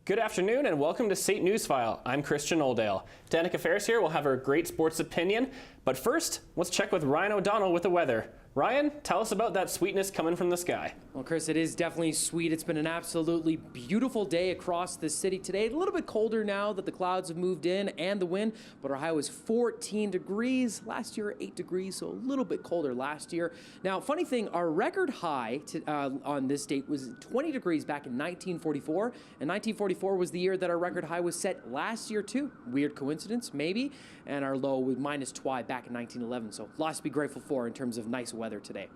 Good afternoon and welcome to St. Newsfile. I'm Christian Oldale. Danica Ferris here will have her great sports opinion. But first, let's check with Ryan O'Donnell with the weather. Ryan, tell us about that sweetness coming from the sky. Well, Chris, it is definitely sweet. It's been an absolutely beautiful day across the city today. A little bit colder now that the clouds have moved in and the wind, but our high was 14 degrees. Last year, 8 degrees, so a little bit colder last year. Now, funny thing, our record high on this date was 20 degrees back in 1944, and 1944 was the year that our record high was set last year, too. Weird coincidence, maybe, and our low was -2 back in 1911, so lots to be grateful for in terms of nice weather today.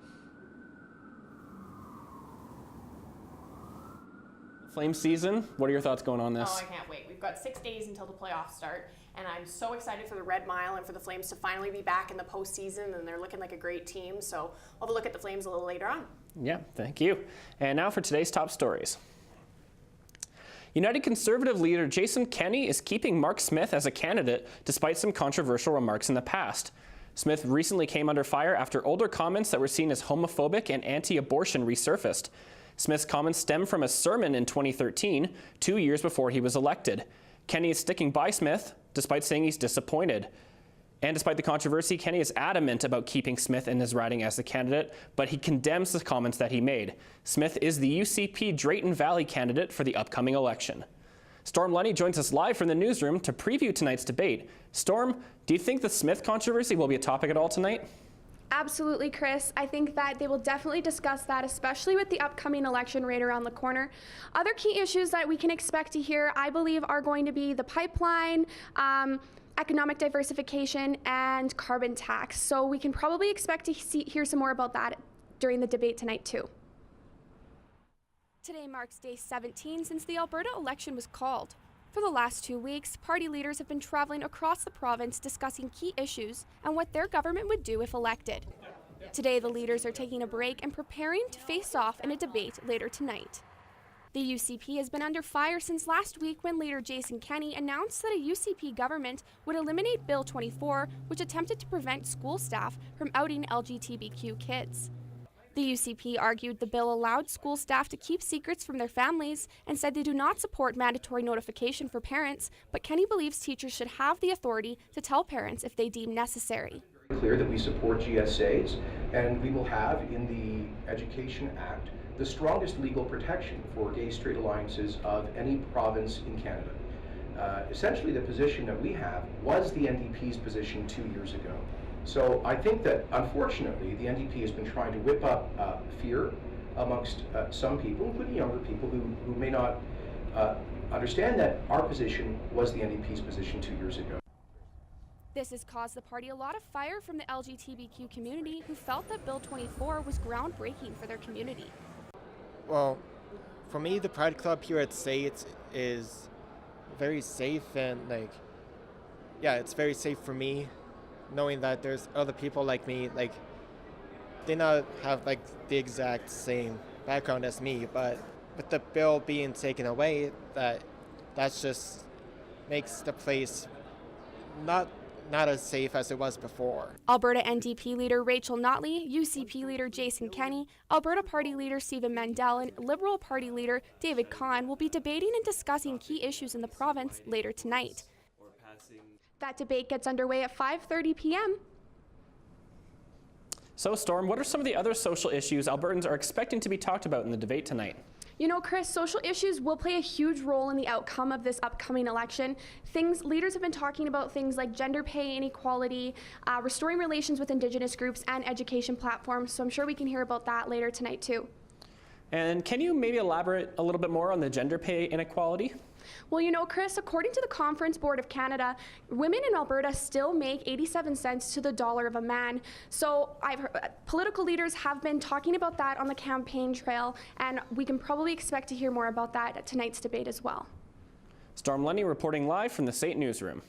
Flame season, what are your thoughts going on this? Oh, I can't wait. We've got 6 days until the playoffs start, and I'm so excited for the Red Mile and for the Flames to finally be back in the postseason, and they're looking like a great team, so I'll have a look at the Flames a little later on. Yeah, thank you. And now for today's top stories. United Conservative leader Jason Kenney is keeping Mark Smith as a candidate despite some controversial remarks in the past. Smith recently came under fire after older comments that were seen as homophobic and anti-abortion resurfaced. Smith's comments stem from a sermon in 2013, 2 years before he was elected. Kenney is sticking by Smith, despite saying he's disappointed. And despite the controversy, Kenney is adamant about keeping Smith in his riding as the candidate, but he condemns the comments that he made. Smith is the UCP Drayton Valley candidate for the upcoming election. Storm Lenny joins us live from the newsroom to preview tonight's debate. Storm, do you think the Smith controversy will be a topic at all tonight? Absolutely, Chris. I think that they will definitely discuss that, especially with the upcoming election right around the corner. Other key issues that we can expect to hear, I believe, are going to be the pipeline, economic diversification, and carbon tax. So we can probably expect to hear some more about that during the debate tonight, too. Today marks day 17 since the Alberta election was called. For the last 2 weeks, party leaders have been traveling across the province discussing key issues and what their government would do if elected. Today, the leaders are taking a break and preparing to face off in a debate later tonight. The UCP has been under fire since last week when leader Jason Kenney announced that a UCP government would eliminate Bill 24, which attempted to prevent school staff from outing LGBTQ kids. The UCP argued the bill allowed school staff to keep secrets from their families and said they do not support mandatory notification for parents, but Kenney believes teachers should have the authority to tell parents if they deem necessary. Clear that we support GSAs, and we will have in the Education Act the strongest legal protection for gay-straight alliances of any province in Canada. Essentially, the position that we have was the NDP's position 2 years ago. So I think that, unfortunately, the NDP has been trying to whip up fear amongst some people, including younger people who may not understand that our position was the NDP's position 2 years ago. This has caused the party a lot of fire from the LGBTQ community, who felt that Bill 24 was groundbreaking for their community. Well, for me, the Pride Club here at SAIT is very safe, and it's very safe for me, knowing that there's other people like me, they not have the exact same background as me, but with the bill being taken away, that just makes the place not as safe as it was before. Alberta NDP leader Rachel Notley, UCP leader Jason Kenney, Alberta Party leader Stephen Mandel, and Liberal Party leader David Kahn will be debating and discussing key issues in the province later tonight. That debate gets underway at 5:30 p.m. So, Storm, what are some of the other social issues Albertans are expecting to be talked about in the debate tonight? You know, Chris, social issues will play a huge role in the outcome of this upcoming election. Leaders have been talking about things like gender pay inequality, restoring relations with Indigenous groups, and education platforms, so I'm sure we can hear about that later tonight, too. And can you maybe elaborate a little bit more on the gender pay inequality? Well, you know, Chris, according to the Conference Board of Canada, women in Alberta still make 87 cents to the dollar of a man. So I've heard, political leaders have been talking about that on the campaign trail, and we can probably expect to hear more about that at tonight's debate as well. Storm Lenny reporting live from the St. Newsroom.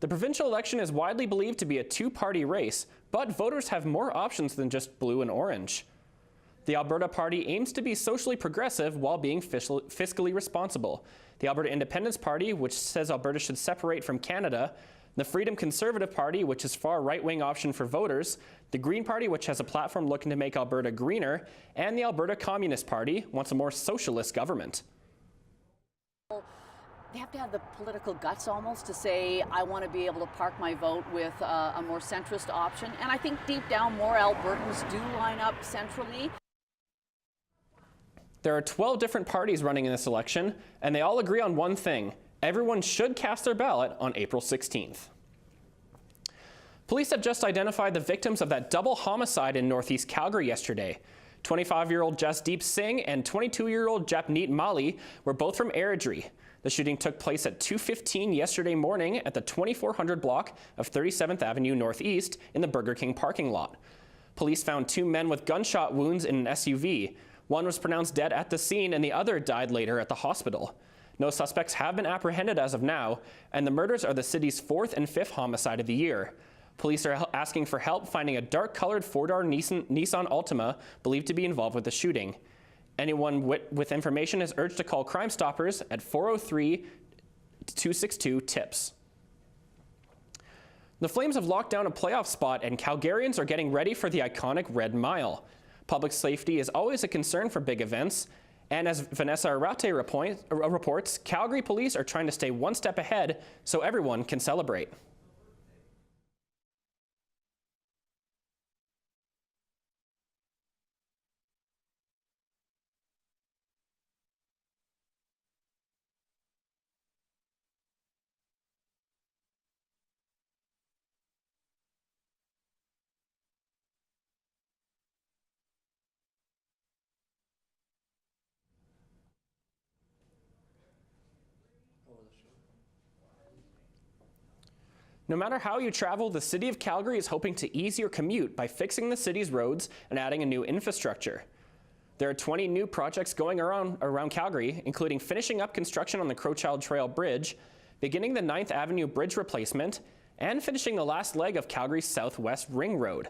The provincial election is widely believed to be a two-party race, but voters have more options than just blue and orange. The Alberta Party aims to be socially progressive while being fiscally responsible. The Alberta Independence Party, which says Alberta should separate from Canada, the Freedom Conservative Party, which is far right-wing option for voters, the Green Party, which has a platform looking to make Alberta greener, and the Alberta Communist Party wants a more socialist government. They have to have the political guts almost to say, I want to be able to park my vote with a more centrist option. And I think deep down, more Albertans do line up centrally. There are 12 different parties running in this election, and they all agree on one thing. Everyone should cast their ballot on April 16th. Police have just identified the victims of that double homicide in northeast Calgary yesterday. 25-year-old Jasdeep Singh and 22-year-old Japneet Mali were both from Airdrie. The shooting took place at 2:15 yesterday morning at the 2400 block of 37th Avenue Northeast in the Burger King parking lot. Police found 2 men with gunshot wounds in an SUV. One was pronounced dead at the scene and the other died later at the hospital. No suspects have been apprehended as of now, and the murders are the city's 4th and 5th homicide of the year. Police are asking for help finding a dark-colored 4-door Nissan Altima believed to be involved with the shooting. Anyone with information is urged to call Crime Stoppers at 403-262-TIPS. The Flames have locked down a playoff spot, and Calgarians are getting ready for the iconic Red Mile. Public safety is always a concern for big events, and as Vanessa Arate reports, Calgary police are trying to stay one step ahead so everyone can celebrate. No matter how you travel, the City of Calgary is hoping to ease your commute by fixing the city's roads and adding a new infrastructure. There are 20 new projects going around Calgary, including finishing up construction on the Crowchild Trail Bridge, beginning the 9th Avenue Bridge replacement, and finishing the last leg of Calgary's Southwest Ring Road.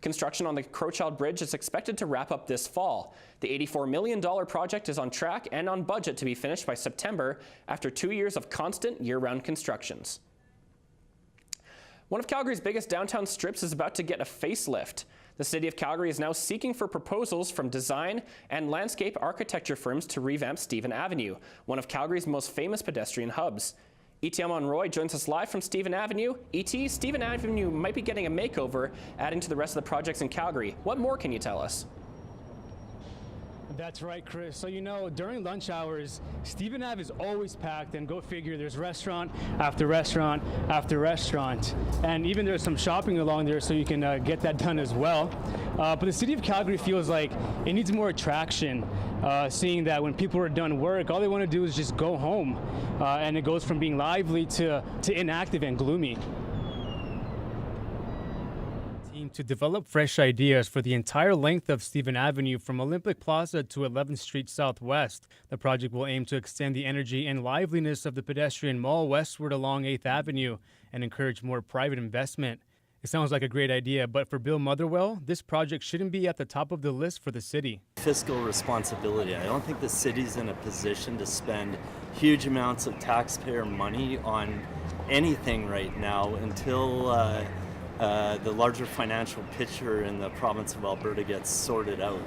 Construction on the Crowchild Bridge is expected to wrap up this fall. The $84 million project is on track and on budget to be finished by September after 2 years of constant year-round constructions. One of Calgary's biggest downtown strips is about to get a facelift. The City of Calgary is now seeking for proposals from design and landscape architecture firms to revamp Stephen Avenue, one of Calgary's most famous pedestrian hubs. E.T.L. Monroy joins us live from Stephen Avenue. E.T., Stephen Avenue might be getting a makeover, adding to the rest of the projects in Calgary. What more can you tell us? That's right, Chris. So, during lunch hours, Stephen Ave is always packed, and go figure, there's restaurant after restaurant after restaurant. And even there's some shopping along there, so you can get that done as well. But the City of Calgary feels like it needs more attraction, seeing that when people are done work, all they want to do is just go home. And it goes from being lively to inactive and gloomy. To develop fresh ideas for the entire length of Stephen Avenue from Olympic Plaza to 11th Street Southwest. The project will aim to extend the energy and liveliness of the pedestrian mall westward along 8th Avenue and encourage more private investment. It sounds like a great idea, but for Bill Motherwell, this project shouldn't be at the top of the list for the city. Fiscal responsibility. I don't think the city's in a position to spend huge amounts of taxpayer money on anything right now until the larger financial picture in the province of Alberta gets sorted out.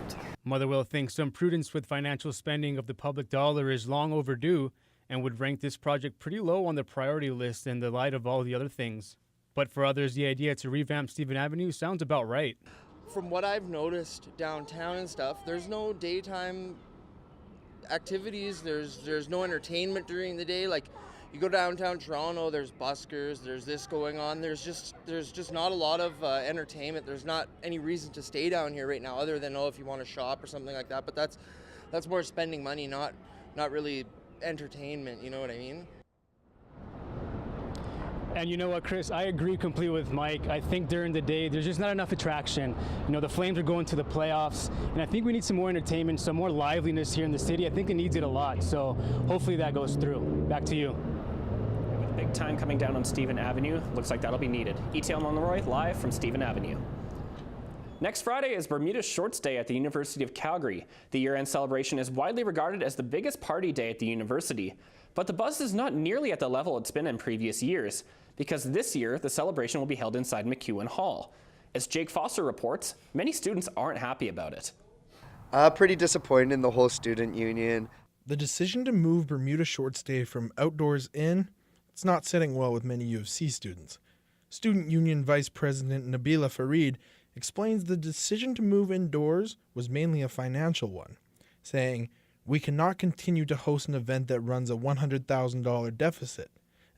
Motherwell thinks some prudence with financial spending of the public dollar is long overdue and would rank this project pretty low on the priority list in the light of all the other things. But for others, the idea to revamp Stephen Avenue sounds about right. From what I've noticed downtown and stuff, there's no daytime activities, there's no entertainment during the day. Like, you go downtown Toronto, there's buskers, there's this going on. There's just not a lot of entertainment. There's not any reason to stay down here right now, other than if you want to shop or something like that. But that's more spending money, not really entertainment. You know what I mean? And you know what, Chris? I agree completely with Mike. I think during the day, there's just not enough attraction. The Flames are going to the playoffs, and I think we need some more entertainment, some more liveliness here in the city. I think it needs it a lot. So hopefully that goes through. Back to you. Big time coming down on Stephen Avenue. Looks like that'll be needed. E.T.L. Monroy live from Stephen Avenue. Next Friday is Bermuda Shorts Day at the University of Calgary. The year-end celebration is widely regarded as the biggest party day at the university. But the buzz is not nearly at the level it's been in previous years, because this year the celebration will be held inside McEwen Hall. As Jake Foster reports, many students aren't happy about it. Pretty disappointed in the whole student union. The decision to move Bermuda short stay from outdoors in, it's not sitting well with many U of C students. Student Union Vice President Nabila Farid explains the decision to move indoors was mainly a financial one, saying, "We cannot continue to host an event that runs a $100,000 deficit,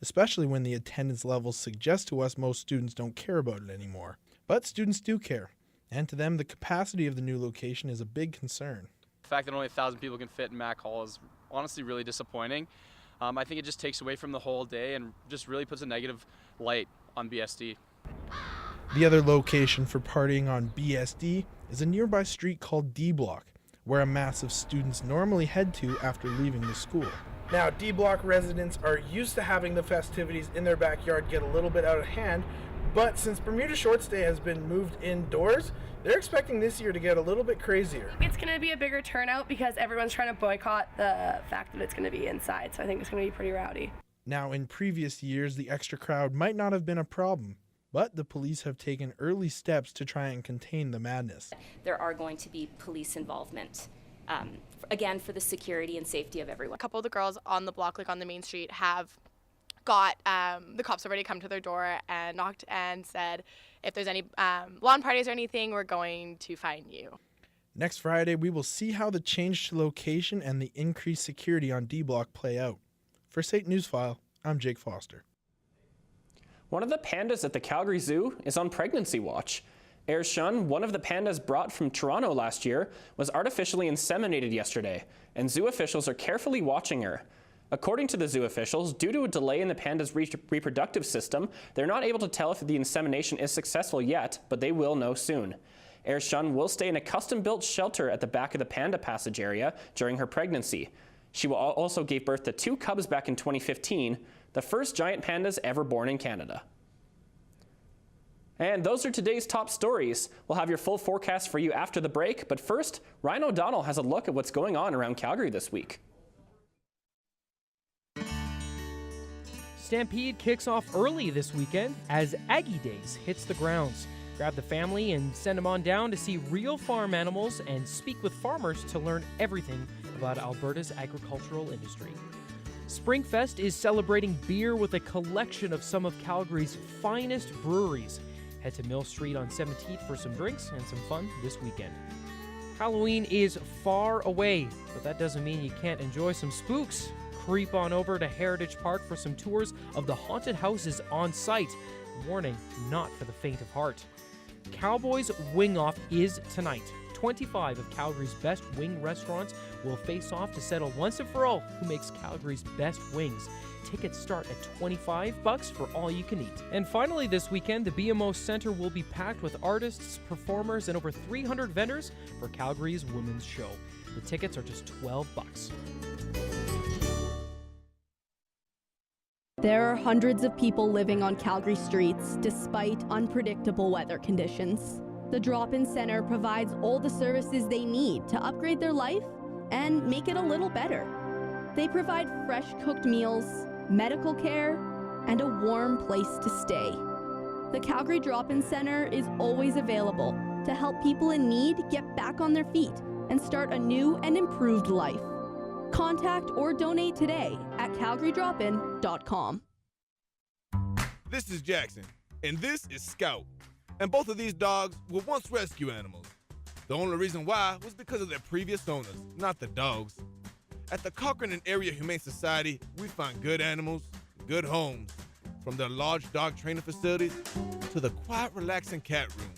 especially when the attendance levels suggest to us most students don't care about it anymore. But students do care, and to them the capacity of the new location is a big concern." The fact that only 1,000 people can fit in Mac Hall is honestly really disappointing. I think it just takes away from the whole day and just really puts a negative light on BSD. The other location for partying on BSD is a nearby street called D Block, where a mass of students normally head to after leaving the school. Now, D Block residents are used to having the festivities in their backyard get a little bit out of hand, but since Bermuda Short Stay has been moved indoors, they're expecting this year to get a little bit crazier. It's going to be a bigger turnout because everyone's trying to boycott the fact that it's going to be inside, so I think it's going to be pretty rowdy. Now, in previous years, the extra crowd might not have been a problem, but the police have taken early steps to try and contain the madness. There are going to be police involvement, again, for the security and safety of everyone. A couple of the girls on the block, like on the main street, have got the cops already come to their door and knocked and said, if there's any lawn parties or anything, we're going to fine you. Next Friday, we will see how the change to location and the increased security on D Block play out. For St. Newsfile, I'm Jake Foster. One of the pandas at the Calgary Zoo is on pregnancy watch. Air Shun, one of the pandas brought from Toronto last year, was artificially inseminated yesterday, and zoo officials are carefully watching her. According to the zoo officials, due to a delay in the panda's reproductive system, they're not able to tell if the insemination is successful yet, but they will know soon. Air Shun will stay in a custom-built shelter at the back of the panda passage area during her pregnancy. She also gave birth to 2 cubs back in 2015, the first giant pandas ever born in Canada. And those are today's top stories. We'll have your full forecast for you after the break, but first, Ryan O'Donnell has a look at what's going on around Calgary this week. Stampede kicks off early this weekend as Aggie Days hits the grounds. Grab the family and send them on down to see real farm animals and speak with farmers to learn everything about Alberta's agricultural industry. Springfest is celebrating beer with a collection of some of Calgary's finest breweries. Head to Mill Street on 17th for some drinks and some fun this weekend. Halloween is far away, but that doesn't mean you can't enjoy some spooks. Creep on over to Heritage Park for some tours of the haunted houses on site. Warning, not for the faint of heart. Cowboys Wing Off is tonight. 25 of Calgary's best wing restaurants will face off to settle once and for all who makes Calgary's best wings. Tickets start at $25 for all you can eat. And finally this weekend, the BMO Centre will be packed with artists, performers, and over 300 vendors for Calgary's Women's Show. The tickets are just $12. There are hundreds of people living on Calgary streets despite unpredictable weather conditions. The Drop-In Center provides all the services they need to upgrade their life and make it a little better. They provide fresh cooked meals, medical care, and a warm place to stay. The Calgary Drop-In Center is always available to help people in need get back on their feet and start a new and improved life. Contact or donate today at calgarydropin.com. This is Jackson, and this is Scout. And both of these dogs were once rescue animals. The only reason why was because of their previous owners, not the dogs. At the Cochrane and Area Humane Society, we find good animals, good homes, from their large dog training facilities to the quiet, relaxing cat room.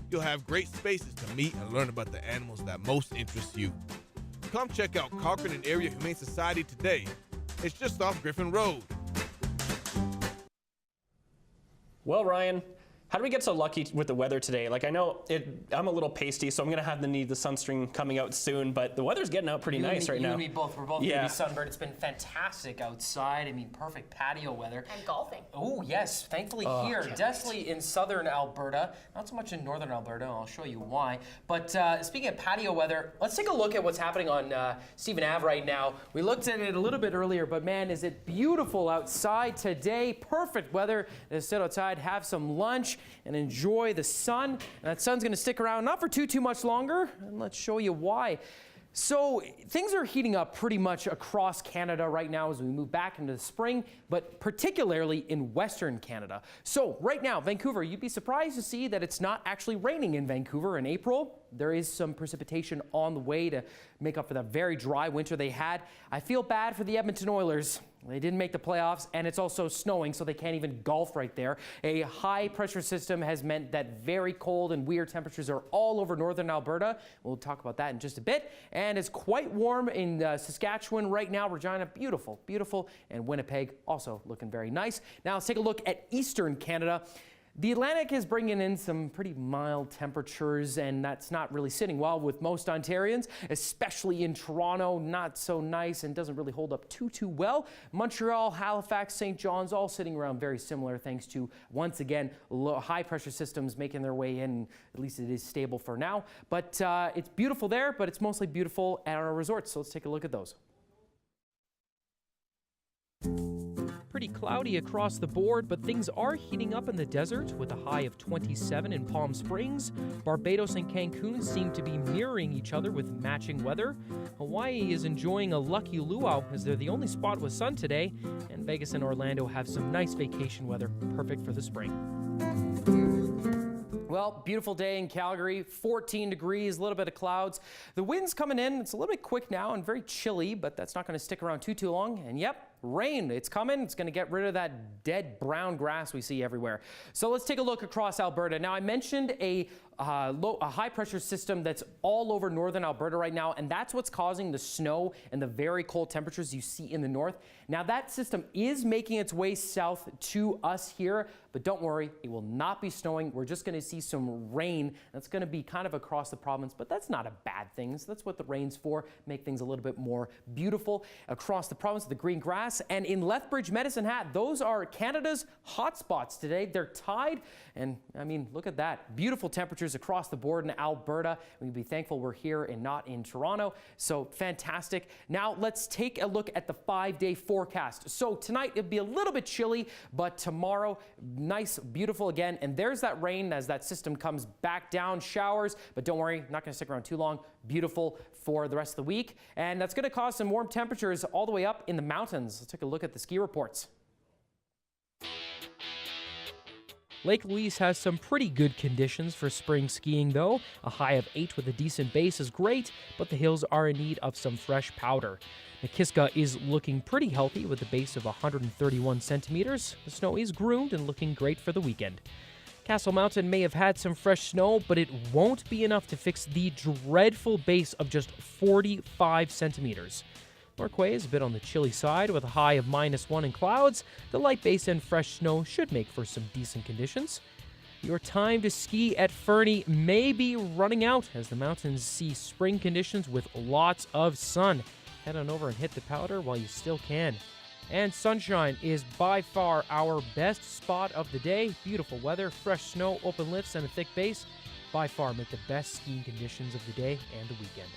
You'll have great spaces to meet and learn about the animals that most interest you. Come check out Cochrane and Area Humane Society today. It's just off Griffin Road. Well, Ryan, how do we get so lucky with the weather today? Like, I know I'm a little pasty, so I'm going to have to need the sunscreen coming out soon, but the weather's getting out pretty nice right now. You and me both. We're both baby sunburned. It's been fantastic outside. I mean, perfect patio weather. And golfing. Oh, yes. Thankfully here. Definitely in southern Alberta. Not so much in northern Alberta, and I'll show you why. But speaking of patio weather, let's take a look at what's happening on Stephen Ave right now. We looked at it a little bit earlier, but man, is it beautiful outside today. Perfect weather to sit outside, have some lunch, and enjoy the sun. And that sun's going to stick around not for too much longer, and let's show you why. So things are heating up pretty much across Canada right now as we move back into the spring, but particularly in Western Canada. So right now, Vancouver, you'd be surprised to see that it's not actually raining in Vancouver in April. There is some precipitation on the way to make up for the very dry winter they had. I feel bad for the Edmonton Oilers. They didn't make the playoffs, and it's also snowing, so they can't even golf right there. A high-pressure system has meant that very cold and weird temperatures are all over northern Alberta. We'll talk about that in just a bit. And it's quite warm in Saskatchewan right now. Regina, beautiful, beautiful. And Winnipeg also looking very nice. Now let's take a look at eastern Canada. The Atlantic is bringing in some pretty mild temperatures, and that's not really sitting well with most Ontarians, especially in Toronto. Not so nice and doesn't really hold up too well. Montreal, Halifax, St. John's, all sitting around very similar thanks to, once again, high pressure systems making their way in. At least it is stable for now. But it's beautiful there, but it's mostly beautiful at our resorts. So let's take a look at those. Pretty cloudy across the board, but things are heating up in the desert with a high of 27 in Palm Springs. Barbados and Cancun seem to be mirroring each other with matching weather. Hawaii is enjoying a lucky luau as they're the only spot with sun today, and Vegas and Orlando have some nice vacation weather, perfect for the spring. Well, beautiful day in Calgary, 14 degrees, a little bit of clouds. The wind's coming in. It's a little bit quick now and very chilly, but that's not going to stick around too long. And yep, rain, it's coming. It's going to get rid of that dead brown grass we see everywhere. So let's take a look across Alberta. Now, I mentioned a high pressure system that's all over northern Alberta right now, and that's what's causing the snow and the very cold temperatures you see in the north. Now, that system is making its way south to us here, but don't worry, it will not be snowing. We're just going to see some rain. That's going to be kind of across the province, but that's not a bad thing. So that's what the rain's for, make things a little bit more beautiful across the province, the green grass. And in Lethbridge, Medicine Hat, those are Canada's hot spots today. They're tied, and I mean, look at that. Beautiful temperatures across the board in Alberta. We'd be thankful we're here and not in Toronto. So fantastic. Now let's take a look at the 5-day forecast. So tonight it'll be a little bit chilly, but tomorrow nice, beautiful again. And there's that rain as that system comes back down, showers, but don't worry, not going to stick around too long. Beautiful for the rest of the week. And that's going to cause some warm temperatures all the way up in the mountains. Let's take a look at the ski reports. Lake Louise has some pretty good conditions for spring skiing though. A high of 8 with a decent base is great, but the hills are in need of some fresh powder. Nakiska is looking pretty healthy with a base of 131 centimeters. The snow is groomed and looking great for the weekend. Castle Mountain may have had some fresh snow, but it won't be enough to fix the dreadful base of just 45 centimeters. Norquay is a bit on the chilly side with a high of -1 in clouds. The light base and fresh snow should make for some decent conditions. Your time to ski at Fernie may be running out as the mountains see spring conditions with lots of sun. Head on over and hit the powder while you still can. And sunshine is by far our best spot of the day. Beautiful weather, fresh snow, open lifts, and a thick base by far make the best skiing conditions of the day and the weekend.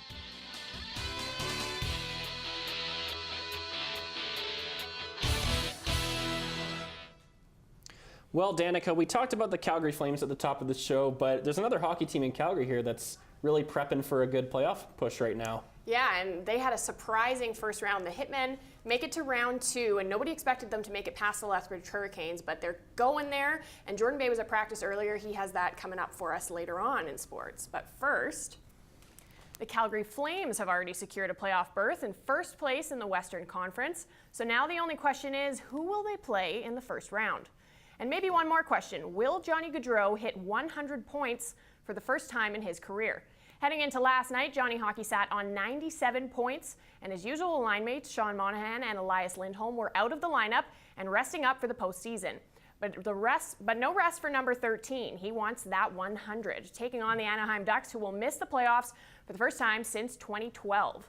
Well, Danica, we talked about the Calgary Flames at the top of the show, but there's another hockey team in Calgary here that's really prepping for a good playoff push right now. Yeah, and they had a surprising first round. The Hitmen make it to round 2, and nobody expected them to make it past the Lethbridge Hurricanes, but they're going there. And Jordan Bay was at practice earlier. He has that coming up for us later on in sports. But first, the Calgary Flames have already secured a playoff berth in first place in the Western Conference. So now the only question is, who will they play in the first round? And maybe one more question. Will Johnny Gaudreau hit 100 points for the first time in his career? Heading into last night, Johnny Hockey sat on 97 points, and his usual line mates, Sean Monahan and Elias Lindholm, were out of the lineup and resting up for the postseason. But no rest for number 13. He wants that 100, taking on the Anaheim Ducks, who will miss the playoffs for the first time since 2012.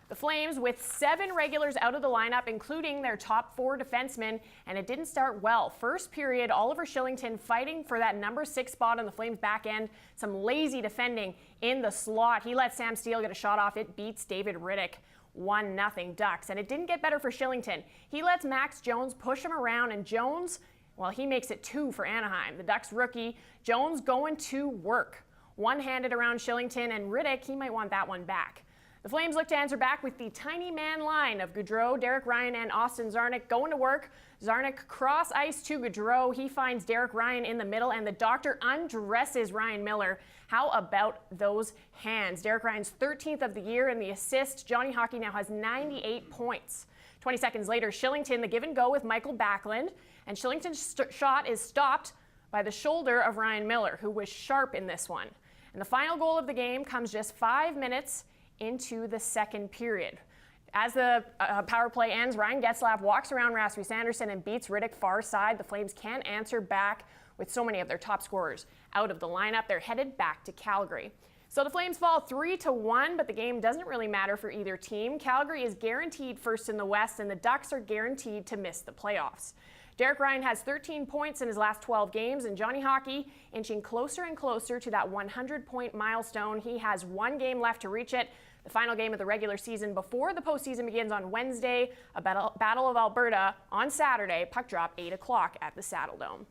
The Flames with 7 regulars out of the lineup, including their top 4 defensemen, and it didn't start well. First period, Oliver Shillington fighting for that number 6 spot on the Flames back end. Some lazy defending in the slot. He let Sam Steele get a shot off. It beats David Riddick. 1-0 Ducks. And it didn't get better for Shillington. He lets Max Jones push him around, and Jones, well, he makes it 2 for Anaheim. The Ducks rookie, Jones going to work. One-handed around Shillington, and Riddick, he might want that one back. The Flames look to answer back with the tiny man line of Gaudreau, Derek Ryan, and Austin Czarnik going to work. Czarnik cross ice to Gaudreau. He finds Derek Ryan in the middle, and the doctor undresses Ryan Miller. How about those hands? Derek Ryan's 13th of the year in the assist. Johnny Hockey now has 98 points. 20 seconds later, Shillington, the give and go with Michael Backlund, and Shillington's shot is stopped by the shoulder of Ryan Miller, who was sharp in this one. And the final goal of the game comes just 5 minutes into the second period. As the power play ends, Ryan Getzlaf walks around Rasmus Andersson and beats Riddick far side. The Flames can't answer back with so many of their top scorers out of the lineup. They're headed back to Calgary. So the Flames fall 3-1, but the game doesn't really matter for either team. Calgary is guaranteed first in the West, and the Ducks are guaranteed to miss the playoffs. Derek Ryan has 13 points in his last 12 games, and Johnny Hockey inching closer and closer to that 100-point milestone. He has 1 game left to reach it. The final game of the regular season before the postseason begins on Wednesday, a Battle of Alberta on Saturday, puck drop 8 o'clock at the Saddledome.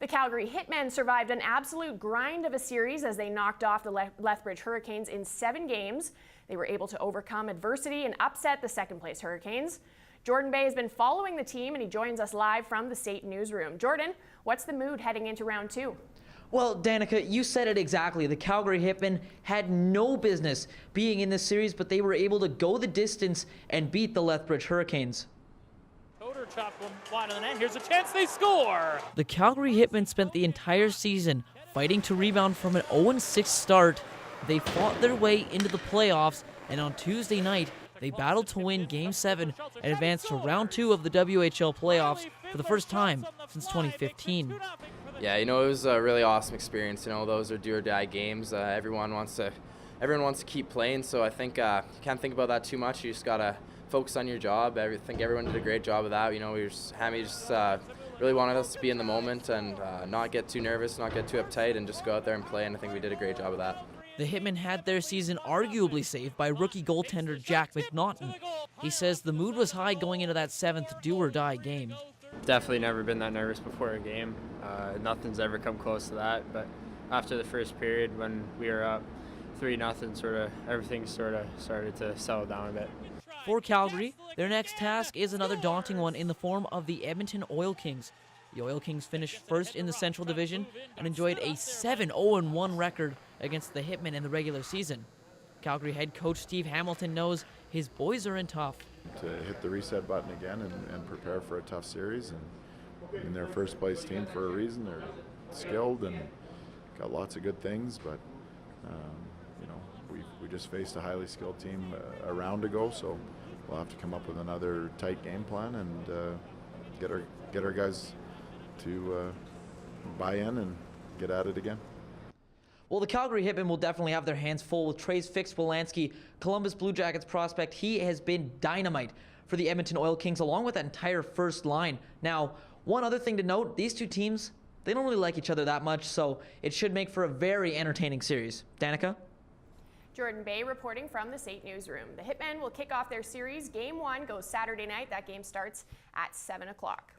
The Calgary Hitmen survived an absolute grind of a series as they knocked off the Lethbridge Hurricanes in 7 games. They were able to overcome adversity and upset the second-place Hurricanes. Jordan Bay has been following the team, and he joins us live from the State Newsroom. Jordan, what's the mood heading into round 2? Well, Danica, you said it exactly. The Calgary Hitmen had no business being in this series, but they were able to go the distance and beat the Lethbridge Hurricanes. Coder chopped one wide on the net. Here's a chance, they score! The Calgary Hitmen spent the entire season fighting to rebound from an 0-6 start. They fought their way into the playoffs, and on Tuesday night, they battled to win Game 7 and advance to Round 2 of the WHL playoffs for the first time since 2015. Yeah, it was a really awesome experience. Those are do-or-die games. Everyone wants to keep playing, so I think you can't think about that too much. You just gotta focus on your job. I think everyone did a great job of that. Hammy just really wanted us to be in the moment and not get too nervous, not get too uptight, and just go out there and play, and I think we did a great job of that. The Hitmen had their season arguably saved by rookie goaltender Jack McNaughton. He says the mood was high going into that 7th do-or-die game. Definitely never been that nervous before a game. Nothing's ever come close to that, but after the first period when we were up 3-0, everything started to settle down a bit. For Calgary, their next task is another daunting one in the form of the Edmonton Oil Kings. The Oil Kings finished first in the Central Division and enjoyed a 7-0-1 record against the Hitmen in the regular season. Calgary head coach Steve Hamilton knows his boys are in tough. To hit the reset button again and prepare for a tough series, and they're first place team for a reason. They're skilled and got lots of good things, but we just faced a highly skilled team a round ago, so we'll have to come up with another tight game plan and get our guys to buy in and get at it again. Well, the Calgary Hitmen will definitely have their hands full with Trace Fix-Wolanski, Columbus Blue Jackets prospect. He has been dynamite for the Edmonton Oil Kings, along with that entire first line. Now, one other thing to note, these two teams, they don't really like each other that much, so it should make for a very entertaining series. Danica? Jordan Bay reporting from the State Newsroom. The Hitmen will kick off their series. Game 1 goes Saturday night. That game starts at 7 o'clock.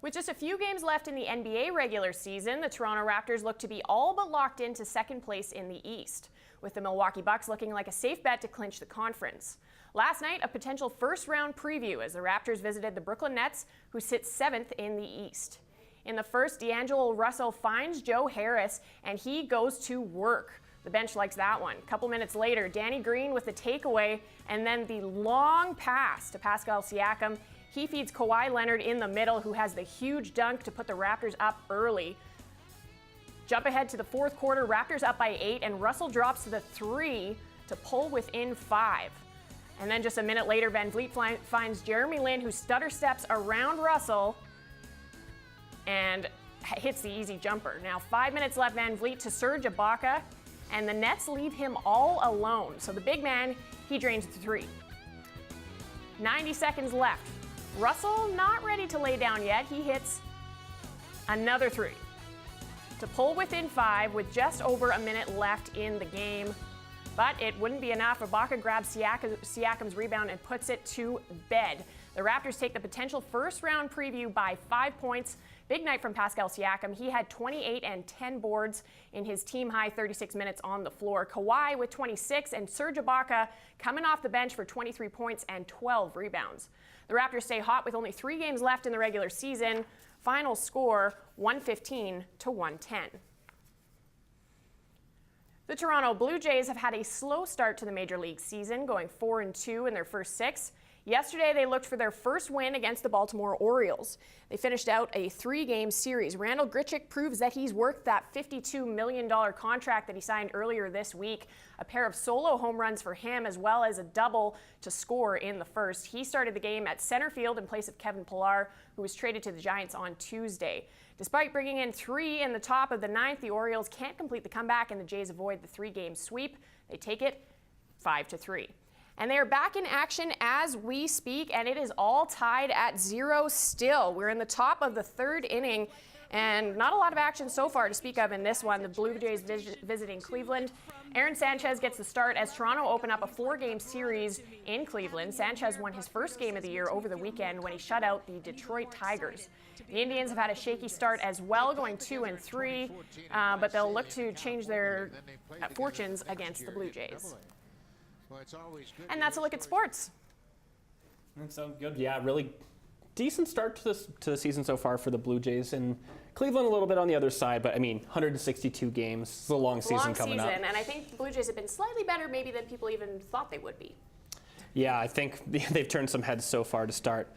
With just a few games left in the NBA regular season, the Toronto Raptors look to be all but locked into second place in the East, with the Milwaukee Bucks looking like a safe bet to clinch the conference. Last night, a potential first-round preview as the Raptors visited the Brooklyn Nets, who sit 7th in the East. In the first, D'Angelo Russell finds Joe Harris, and he goes to work. The bench likes that one. A couple minutes later, Danny Green with the takeaway, and then the long pass to Pascal Siakam. He feeds Kawhi Leonard in the middle, who has the huge dunk to put the Raptors up early. Jump ahead to the fourth quarter, Raptors up by 8, and Russell drops to the 3 to pull within 5. And then just a minute later, Van Vliet finds Jeremy Lin, who stutter steps around Russell and hits the easy jumper. Now 5 minutes left, Van Vliet to Serge Ibaka, and the Nets leave him all alone. So the big man, he drains the 3. 90 seconds left. Russell not ready to lay down yet. He hits another 3 to pull within 5 with just over a minute left in the game. But it wouldn't be enough. Ibaka grabs Siakam's rebound and puts it to bed. The Raptors take the potential first-round preview by 5 points. Big night from Pascal Siakam. He had 28 and 10 boards in his team-high 36 minutes on the floor. Kawhi with 26 and Serge Ibaka coming off the bench for 23 points and 12 rebounds. The Raptors stay hot with only 3 games left in the regular season. Final score 115 to 110. The Toronto Blue Jays have had a slow start to the Major League season, going 4-2 in their first 6. Yesterday, they looked for their first win against the Baltimore Orioles. They finished out a 3-game series. Randall Grichuk proves that he's worth that $52 million contract that he signed earlier this week. A pair of solo home runs for him, as well as a double to score in the first. He started the game at center field in place of Kevin Pillar, who was traded to the Giants on Tuesday. Despite bringing in 3 in the top of the 9th, the Orioles can't complete the comeback, and the Jays avoid the 3-game sweep. They take it 5-3. And they are back in action as we speak, and it is all tied at 0 still. We're in the top of the 3rd inning, and not a lot of action so far to speak of in this one. The Blue Jays visiting Cleveland. Aaron Sanchez gets the start as Toronto open up a 4-game series in Cleveland. Sanchez won his first game of the year over the weekend when he shut out the Detroit Tigers. The Indians have had a shaky start as well, going 2-3, but they'll look to change their fortunes against the Blue Jays. And that's a look at sports. That sounds good. Yeah, really decent start to the season so far for the Blue Jays. And Cleveland a little bit on the other side, but I mean, 162 games. It's a long season coming up. And I think the Blue Jays have been slightly better maybe than people even thought they would be. Yeah, I think they've turned some heads so far to start.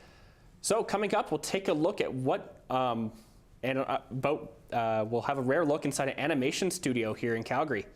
So coming up, we'll take a look at what we'll have a rare look inside an animation studio here in Calgary.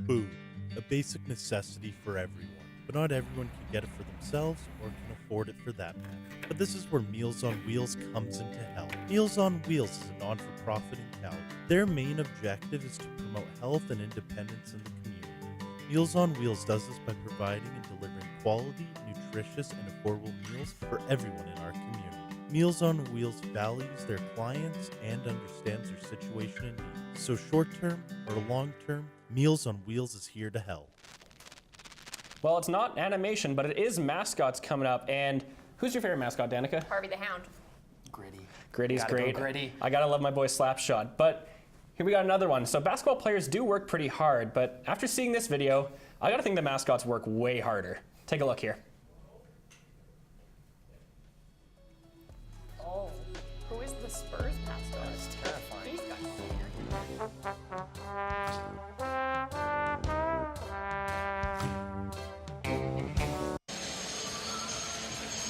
Food, a basic necessity for everyone, but not everyone can get it for themselves or can afford it for that matter. But this is where Meals on Wheels comes into help. Meals on Wheels is a non-for-profit in Calgary. Their main objective is to promote health and independence in the community. Meals on Wheels does this by providing and delivering quality, nutritious, and affordable meals for everyone in our community. Meals on Wheels values their clients and understands their situation and needs. So short-term or long-term, Meals on Wheels is here to help. Well, it's not animation, but it is mascots coming up. And who's your favorite mascot, Danica? Harvey the Hound. Gritty. Gritty's great. Gritty. I gotta love my boy Slapshot. But here we got another one. So basketball players do work pretty hard, but after seeing this video, I gotta think the mascots work way harder. Take a look here. Oh, who is the Spurs mascot? That's terrifying. He's got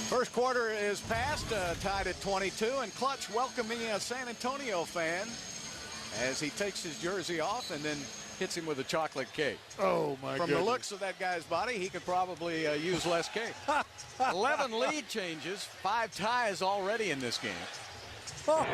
First quarter is past, tied at 22, and Clutch welcoming a San Antonio fan as he takes his jersey off and then hits him with a chocolate cake. Oh, my From goodness. the looks of that guy's body, he could probably use less cake. 11 lead changes, 5 ties already in this game. Oh.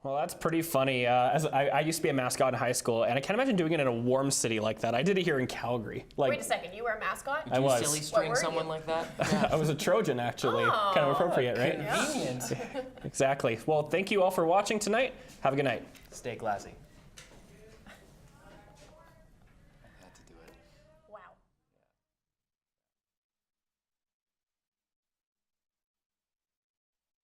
Well, that's pretty funny. As I used to be a mascot in high school, and I can't imagine doing it in a warm city like that. I did it here in Calgary. Like, Wait a second, you were a mascot? I was. Silly string someone like that? Yeah. I was a Trojan, actually. Oh, kind of appropriate, right? Convenient. Exactly. Well, thank you all for watching tonight. Have a good night. Stay classy.